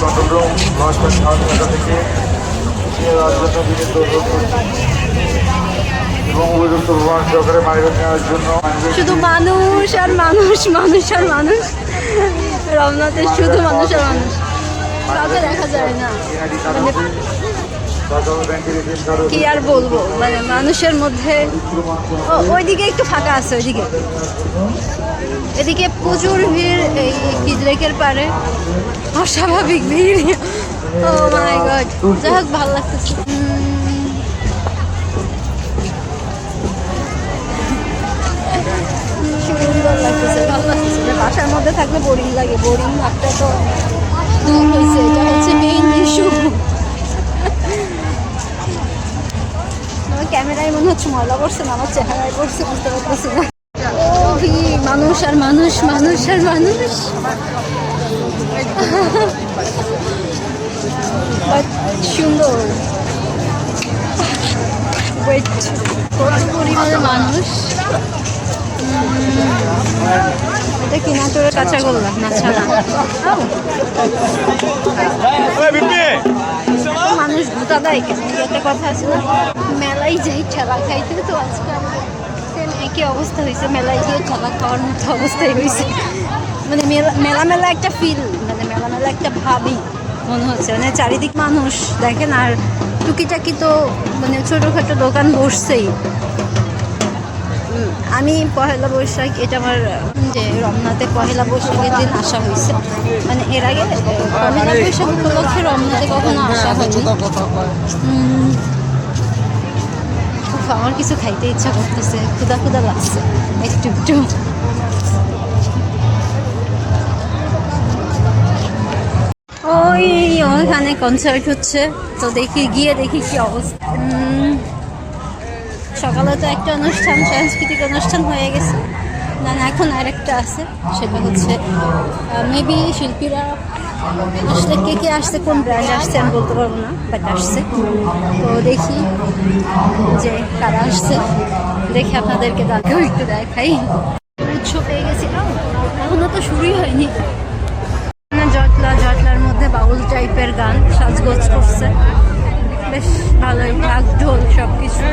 Control room থেকে এবং উপযুক্ত ভ্রমণ সহকারে মাইরে নেওয়ার জন্য শুধু মানুষ আর মানুষ, মানুষ আর মানুষ। রমনাতে শুধু মানুষ আর মানুষ, কাউকে দেখা যায় না। কি আর বলবো, মানে মানুষের মধ্যে ওইদিকে একটু ফাঁকা আছে, ওইদিকে এদিকে প্রচুর ভিড়। এই কি লেকের পারে অস্বাভাবিক ভিড়। ও মাই গড, যাই হোক ভালো লাগতেছে। সুন্দর লাগতেছে, ভালো লাগতেছে। বাসার মধ্যে থাকলে বোরিং লাগে, বোরিং ভাবটা তো দূর হয়েছে, এটা হচ্ছে মেইন ইস্যু। আমার ক্যামেরায় মনে হচ্ছে ময়লা পড়ছে না, আমার চেহারায় পড়ছে, বুঝতে পারতেছি না। ও মানুষ আর মানুষ, মানুষ আর মানুষ। সুন্দর, কত পরিমাণে মানুষ। এটা কি নাটোরের কাঁচাগোল্লা না ছানা? মানুষ ভূতা দেয় কেন, একটা কথা আছে না, মেলাই যাই ঠেলা খাইতে। তো আজকে আমার সেম একই অবস্থা হয়েছে, মেলায় গিয়ে ঠেলা খাওয়ার মতো অবস্থায় হয়েছে। মানে মেলা মেলা একটা ফিল, মানে মেলা মেলা একটা ভাবই মনে হচ্ছে। মানে চারিদিক মানুষ দেখেন, আর টুকিটাকি তো মানে ছোটোখাটো দোকান বসছেই। আমি পহেলা বৈশাখ, এটা আমার যে রমনাতে পহেলা বৈশাখের দিন আসা হয়েছে, মানে এর আগে পহেলা বৈশাখ উপলক্ষে রমনাতে কখনো আসা হয়নি। আমার কিছু খাইতে ইচ্ছা করতেছে, ক্ষুদা ক্ষুদা লাগছে একটু একটু। ওই ওখানে কনসার্ট হচ্ছে, তো গিয়ে দেখি কি অবস্থা। সকালে তো একটা অনুষ্ঠান, সাংস্কৃতিক অনুষ্ঠান হয়ে গেছে, না এখন আরেকটা আছে, সেটা হচ্ছে মেবি শিল্পীরা আসলে কে আসছে, কোন ব্র্যান্ড আসছে আমি বলতে পারবো না, বাট আসছে। তো দেখি যে কারা আসছে, দেখে আপনাদেরকে তাকেও একটু দেখাই। উৎস পেয়ে গেছিলাম, এখনো তো শুরুই হয়নি। জটলার মধ্যে বাউল টাইপের গান সাজগোজ করছে, বেশ ভালোই, ঢাক ঢোল সব কিছু।